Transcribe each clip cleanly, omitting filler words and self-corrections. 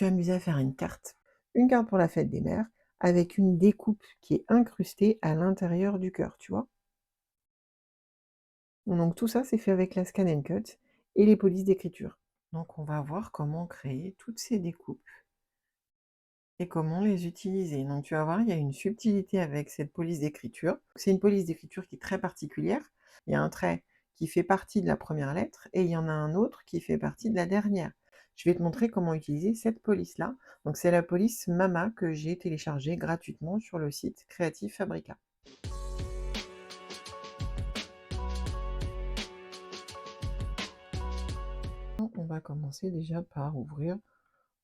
suis amusée à faire une carte pour la fête des mères, avec une découpe qui est incrustée à l'intérieur du cœur, tu vois? Donc tout ça, c'est fait avec la Scan and Cut et les polices d'écriture. Donc on va voir comment créer toutes ces découpes et comment les utiliser. Donc tu vas voir, il y a une subtilité avec cette police d'écriture. C'est une police d'écriture qui est très particulière. Il y a un trait qui fait partie de la première lettre et il y en a un autre qui fait partie de la dernière. Je vais te montrer comment utiliser cette police-là. Donc c'est la police Mama que j'ai téléchargée gratuitement sur le site Creative Fabrica. On va commencer déjà par ouvrir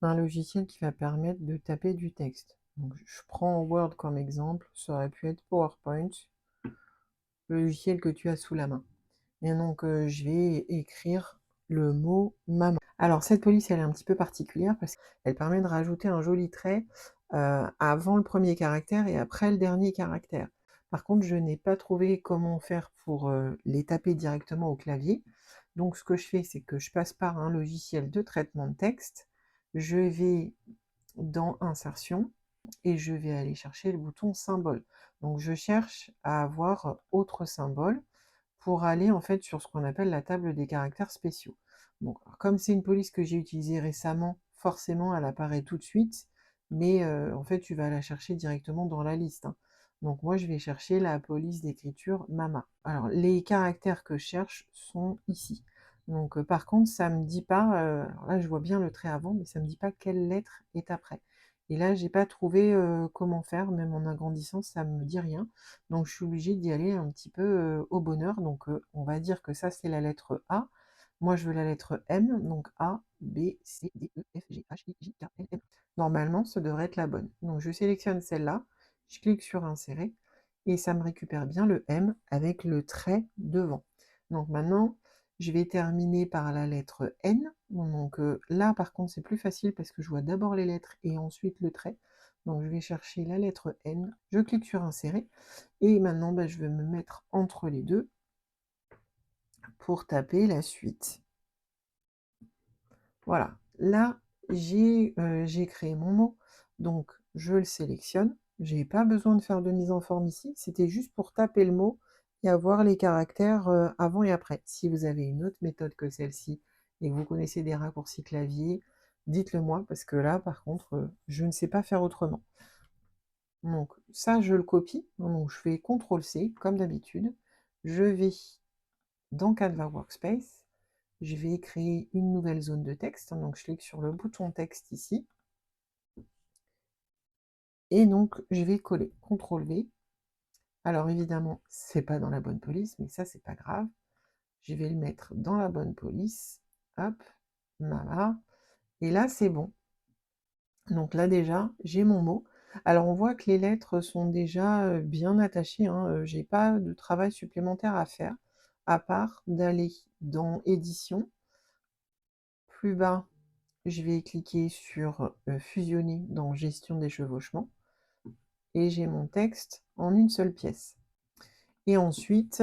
un logiciel qui va permettre de taper du texte. Donc, je prends Word comme exemple, ça aurait pu être PowerPoint, le logiciel que tu as sous la main. Et donc, je vais écrire le mot maman. Alors, cette police, elle est un petit peu particulière parce qu'elle permet de rajouter un joli trait avant le premier caractère et après le dernier caractère. Par contre, je n'ai pas trouvé comment faire pour les taper directement au clavier. Donc, ce que je fais, c'est que je passe par un logiciel de traitement de texte. Je vais dans Insertion et je vais aller chercher le bouton Symbole. Donc, je cherche à avoir autre symbole pour aller en fait sur ce qu'on appelle la table des caractères spéciaux. Bon, alors, comme c'est une police que j'ai utilisée récemment, forcément elle apparaît tout de suite, mais en fait tu vas la chercher directement dans la liste, hein. Donc moi je vais chercher la police d'écriture Mama. Alors les caractères que je cherche sont ici. Donc par contre ça me dit pas, alors là je vois bien le trait avant, mais ça me dit pas quelle lettre est après. Et là j'ai pas trouvé comment faire, même en agrandissant ça me dit rien. Donc je suis obligée d'y aller un petit peu au bonheur. Donc on va dire que ça c'est la lettre A. Moi je veux la lettre M, donc A, B, C, D, E, F, G, H, I, J, K, L, M. Normalement ce devrait être la bonne. Donc je sélectionne celle-là, je clique sur insérer et ça me récupère bien le M avec le trait devant. Donc maintenant je vais terminer par la lettre N. Donc là par contre c'est plus facile parce que je vois d'abord les lettres et ensuite le trait. Donc je vais chercher la lettre N, je clique sur insérer et maintenant je vais me mettre entre les deux pour taper la suite. Voilà, là j'ai créé mon mot, donc je le sélectionne. J'ai pas besoin de faire de mise en forme ici, c'était juste pour taper le mot et avoir les caractères avant et après. Si vous avez une autre méthode que celle-ci et que vous connaissez des raccourcis clavier, dites-le moi parce que là par contre je ne sais pas faire autrement. Donc ça je le copie, donc je fais CTRL-C comme d'habitude. Je vais dans Canva Workspace, je vais créer une nouvelle zone de texte, donc je clique sur le bouton texte ici, et donc je vais coller, CTRL-V. Alors évidemment, c'est pas dans la bonne police, mais ça c'est pas grave. Je vais le mettre dans la bonne police, hop, voilà, et là c'est bon. Donc là déjà, j'ai mon mot. Alors on voit que les lettres sont déjà bien attachées, hein, j'ai pas de travail supplémentaire à faire, à part d'aller dans édition, plus bas, je vais cliquer sur fusionner dans gestion des chevauchements et j'ai mon texte en une seule pièce. Et ensuite,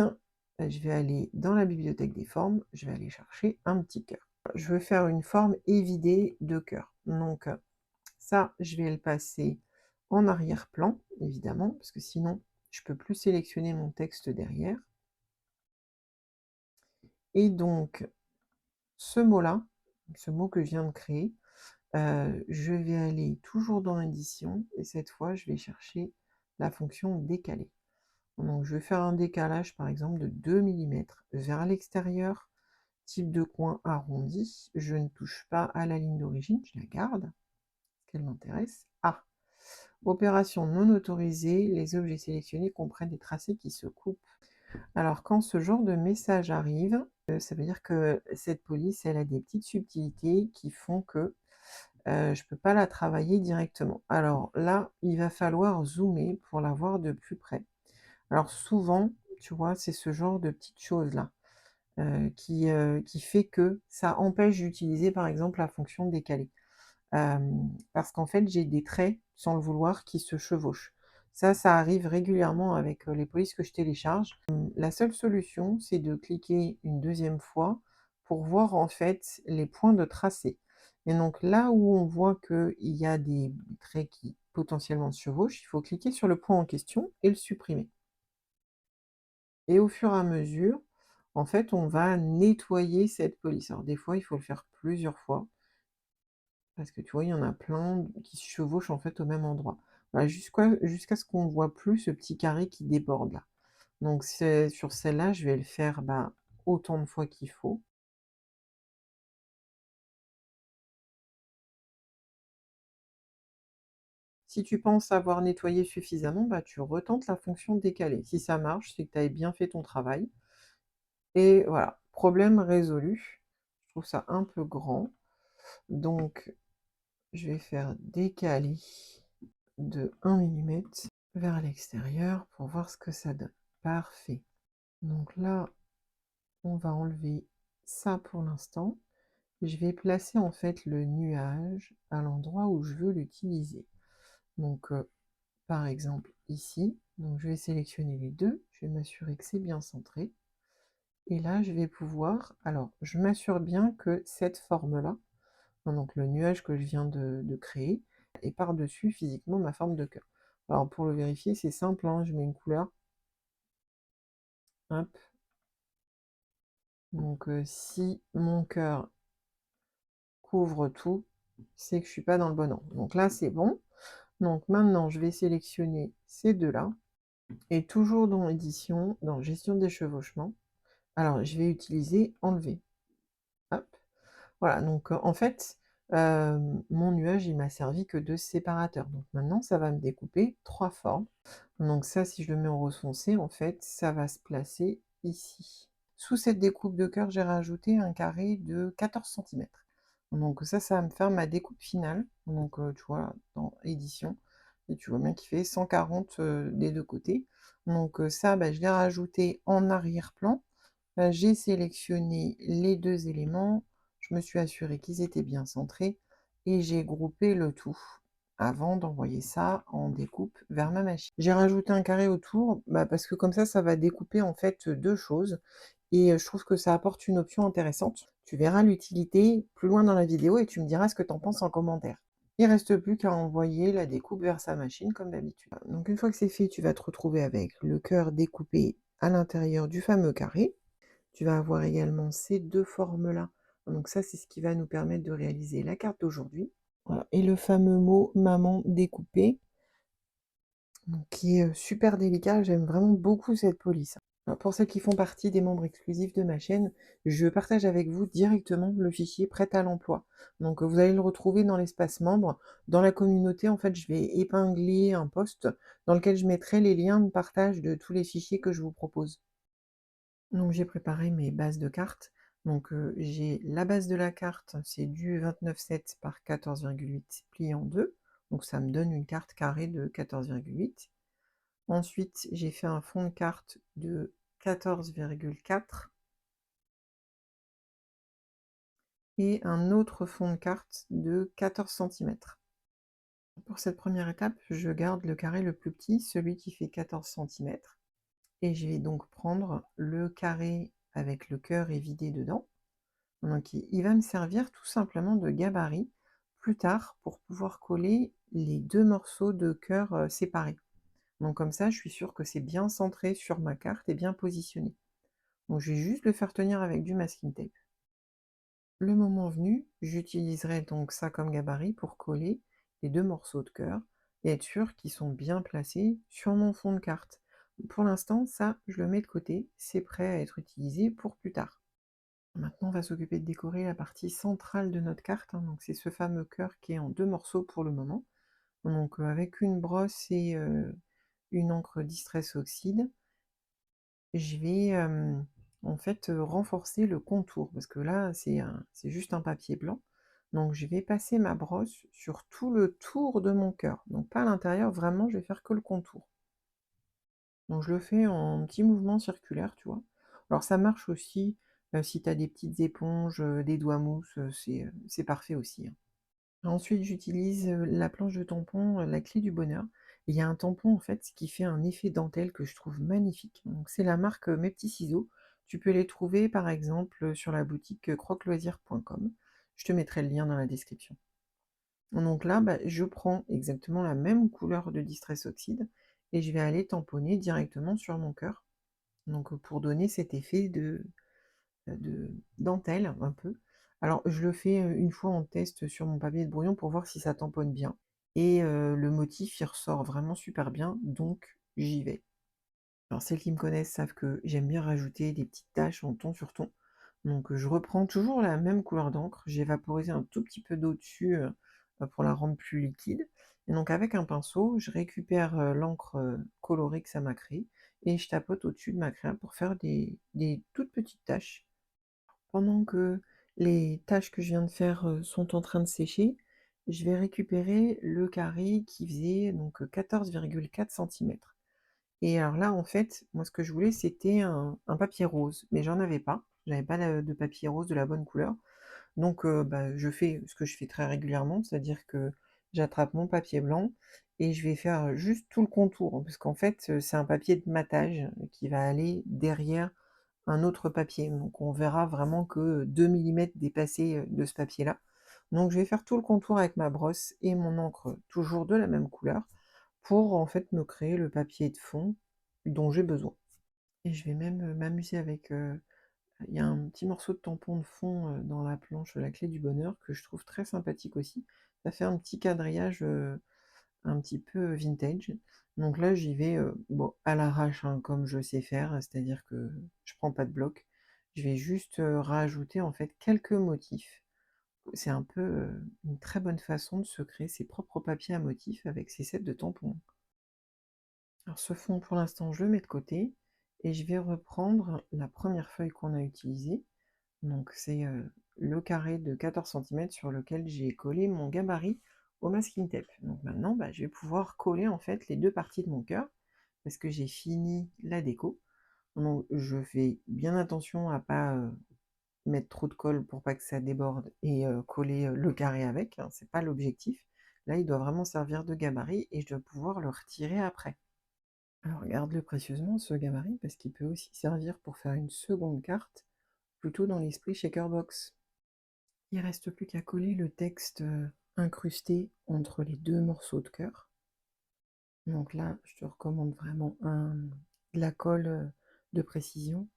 je vais aller dans la bibliothèque des formes, je vais aller chercher un petit cœur. Je veux faire une forme évidée de cœur. Donc ça, je vais le passer en arrière-plan, évidemment, parce que sinon, je ne peux plus sélectionner mon texte derrière. Et donc, ce mot-là, ce mot que je viens de créer, je vais aller toujours dans édition et cette fois, je vais chercher la fonction décaler. Donc, je vais faire un décalage, par exemple, de 2 mm vers l'extérieur, type de coin arrondi. Je ne touche pas à la ligne d'origine, je la garde, parce qu'elle m'intéresse. Ah, opération non autorisée, les objets sélectionnés comprennent des tracés qui se coupent. Alors, quand ce genre de message arrive, ça veut dire que cette police, elle a des petites subtilités qui font que je ne peux pas la travailler directement. Alors là, il va falloir zoomer pour la voir de plus près. Alors souvent, tu vois, c'est ce genre de petites choses-là qui fait que ça empêche d'utiliser, par exemple, la fonction décaler. Parce qu'en fait, j'ai des traits, sans le vouloir, qui se chevauchent. Ça arrive régulièrement avec les polices que je télécharge. La seule solution, c'est de cliquer une deuxième fois pour voir en fait les points de tracé. Et donc là où on voit qu'il y a des traits qui potentiellement se chevauchent, il faut cliquer sur le point en question et le supprimer. Et au fur et à mesure, en fait, on va nettoyer cette police. Alors des fois, il faut le faire plusieurs fois, parce que tu vois, il y en a plein qui se chevauchent en fait au même endroit. Voilà, jusqu'à ce qu'on ne voit plus ce petit carré qui déborde là. Donc c'est sur celle-là, je vais le faire autant de fois qu'il faut. Si tu penses avoir nettoyé suffisamment, tu retentes la fonction décaler. Si ça marche, c'est que tu avais bien fait ton travail. Et voilà, problème résolu. Je trouve ça un peu grand. Donc, je vais faire décaler de 1 millimètre vers l'extérieur pour voir ce que ça donne. Parfait. Donc là, on va enlever ça pour l'instant. Je vais placer en fait le nuage à l'endroit où je veux l'utiliser. Donc, par exemple, ici. Donc, je vais sélectionner les deux. Je vais m'assurer que c'est bien centré. Et là, je vais pouvoir... Alors, je m'assure bien que cette forme-là, donc le nuage que je viens de créer, est par-dessus physiquement ma forme de cœur. Alors, pour le vérifier, c'est simple, hein, je mets une couleur. Hop. Donc, si mon cœur couvre tout, c'est que je ne suis pas dans le bon angle. Donc là, c'est bon. Donc maintenant, je vais sélectionner ces deux-là. Et toujours dans édition, dans gestion des chevauchements, alors je vais utiliser enlever. Hop. Voilà, donc en fait, mon nuage, il m'a servi que de séparateur. Donc maintenant, ça va me découper 3 formes. Donc ça, si je le mets en rose foncé, en fait, ça va se placer ici. Sous cette découpe de cœur, j'ai rajouté un carré de 14 centimètres. Donc ça va me faire ma découpe finale. Donc tu vois, dans édition, et tu vois bien qu'il fait 140 des deux côtés. Donc ça, je l'ai rajouté en arrière-plan. J'ai sélectionné les deux éléments, je me suis assurée qu'ils étaient bien centrés et j'ai groupé le tout avant d'envoyer ça en découpe vers ma machine. J'ai rajouté un carré autour parce que comme ça va découper en fait deux choses et je trouve que ça apporte une option intéressante. Tu verras l'utilité plus loin dans la vidéo et tu me diras ce que tu en penses en commentaire. Il ne reste plus qu'à envoyer la découpe vers sa machine comme d'habitude. Donc une fois que c'est fait, tu vas te retrouver avec le cœur découpé à l'intérieur du fameux carré. Tu vas avoir également ces deux formes-là. Donc ça, c'est ce qui va nous permettre de réaliser la carte d'aujourd'hui. Voilà. Et le fameux mot maman découpé, donc, qui est super délicat. J'aime vraiment beaucoup cette police. Alors, pour celles qui font partie des membres exclusifs de ma chaîne, je partage avec vous directement le fichier prêt à l'emploi. Donc vous allez le retrouver dans l'espace membre. Dans la communauté, en fait, je vais épingler un post dans lequel je mettrai les liens de partage de tous les fichiers que je vous propose. Donc j'ai préparé mes bases de cartes. Donc j'ai la base de la carte, c'est du 29,7 par 14,8 plié en deux. Donc ça me donne une carte carrée de 14,8. Ensuite, j'ai fait un fond de carte de 14,4 et un autre fond de carte de 14 centimètres. Pour cette première étape, je garde le carré le plus petit, celui qui fait 14 centimètres. Et je vais donc prendre le carré avec le cœur évidé dedans. Donc il va me servir tout simplement de gabarit plus tard pour pouvoir coller les deux morceaux de cœur séparés. Donc comme ça, je suis sûre que c'est bien centré sur ma carte et bien positionné. Donc je vais juste le faire tenir avec du masking tape. Le moment venu, j'utiliserai donc ça comme gabarit pour coller les deux morceaux de cœur et être sûr qu'ils sont bien placés sur mon fond de carte. Pour l'instant, ça, je le mets de côté, c'est prêt à être utilisé pour plus tard. Maintenant, on va s'occuper de décorer la partie centrale de notre carte, hein. Donc c'est ce fameux cœur qui est en deux morceaux pour le moment. Donc avec une brosse et une encre Distress Oxide, je vais en fait renforcer le contour, parce que là c'est juste un papier blanc. Donc je vais passer ma brosse sur tout le tour de mon cœur. Donc pas à l'intérieur, vraiment je vais faire que le contour. Donc je le fais en petits mouvements circulaires, tu vois. Alors ça marche aussi si tu as des petites éponges, des doigts mousse, c'est parfait aussi, hein. Ensuite, j'utilise la planche de tampon, la clé du bonheur. Il y a un tampon en fait qui fait un effet dentelle que je trouve magnifique. Donc c'est la marque Mes Petits Ciseaux. Tu peux les trouver par exemple sur la boutique croqueloisir.com. Je te mettrai le lien dans la description. Donc là, bah, je prends exactement la même couleur de Distress Oxide et je vais aller tamponner directement sur mon cœur. Donc pour donner cet effet de dentelle un peu. Alors je le fais, une fois en test sur mon papier de brouillon pour voir si ça tamponne bien et le motif il ressort vraiment super bien, donc j'y vais. Alors celles qui me connaissent savent que j'aime bien rajouter des petites taches en ton sur ton. Donc je reprends toujours la même couleur d'encre, j'ai vaporisé un tout petit peu d'eau dessus, pour la rendre plus liquide et donc avec un pinceau, je récupère, l'encre, colorée que ça m'a créée et je tapote au-dessus de ma créa pour faire des toutes petites taches. Pendant que les taches que je viens de faire, sont en train de sécher, je vais récupérer le carré qui faisait donc 14,4 centimètres. Et alors là, en fait, moi ce que je voulais, c'était un papier rose, mais j'en avais pas. J'avais pas de papier rose de la bonne couleur. Donc bah, je fais ce que je fais très régulièrement, c'est-à-dire que j'attrape mon papier blanc et je vais faire juste tout le contour, parce qu'en fait, c'est un papier de matage qui va aller derrière un autre papier. Donc on verra vraiment que 2 millimètres dépassés, de ce papier-là. Donc je vais faire tout le contour avec ma brosse et mon encre toujours de la même couleur pour en fait me créer le papier de fond dont j'ai besoin. Et je vais même, m'amuser avec, il y a un petit morceau de tampon de fond, dans la planche La Clé du Bonheur que je trouve très sympathique aussi. Ça fait un petit quadrillage, un petit peu vintage. Donc là, j'y vais, bon, à l'arrache, hein, comme je sais faire, c'est-à-dire que je prends pas de bloc. Je vais juste, rajouter en fait quelques motifs. C'est un peu, une très bonne façon de se créer ses propres papiers à motifs avec ses sets de tampons. Alors ce fond, pour l'instant, je le mets de côté et je vais reprendre la première feuille qu'on a utilisée. Donc c'est, le carré de 14 centimètres sur lequel j'ai collé mon gabarit au masking tape. Donc maintenant, bah, je vais pouvoir coller en fait les deux parties de mon cœur parce que j'ai fini la déco. Donc je fais bien attention à pas, mettre trop de colle pour pas que ça déborde et coller, le carré avec, hein, c'est pas l'objectif. Là, il doit vraiment servir de gabarit et je dois pouvoir le retirer après. Alors garde-le précieusement ce gabarit parce qu'il peut aussi servir pour faire une seconde carte, plutôt dans l'esprit Shakerbox. Il reste plus qu'à coller le texte, incrusté entre les deux morceaux de cœur. Donc là, je te recommande vraiment de la colle, de précision,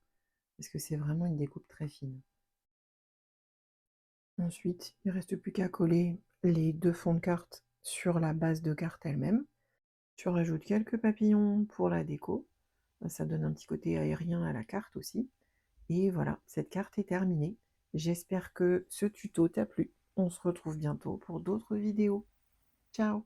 parce que c'est vraiment une découpe très fine. Ensuite, il reste plus qu'à coller les deux fonds de carte sur la base de carte elle-même. Tu rajoutes quelques papillons pour la déco, ça donne un petit côté aérien à la carte aussi. Et voilà, cette carte est terminée. J'espère que ce tuto t'a plu. On se retrouve bientôt pour d'autres vidéos. Ciao!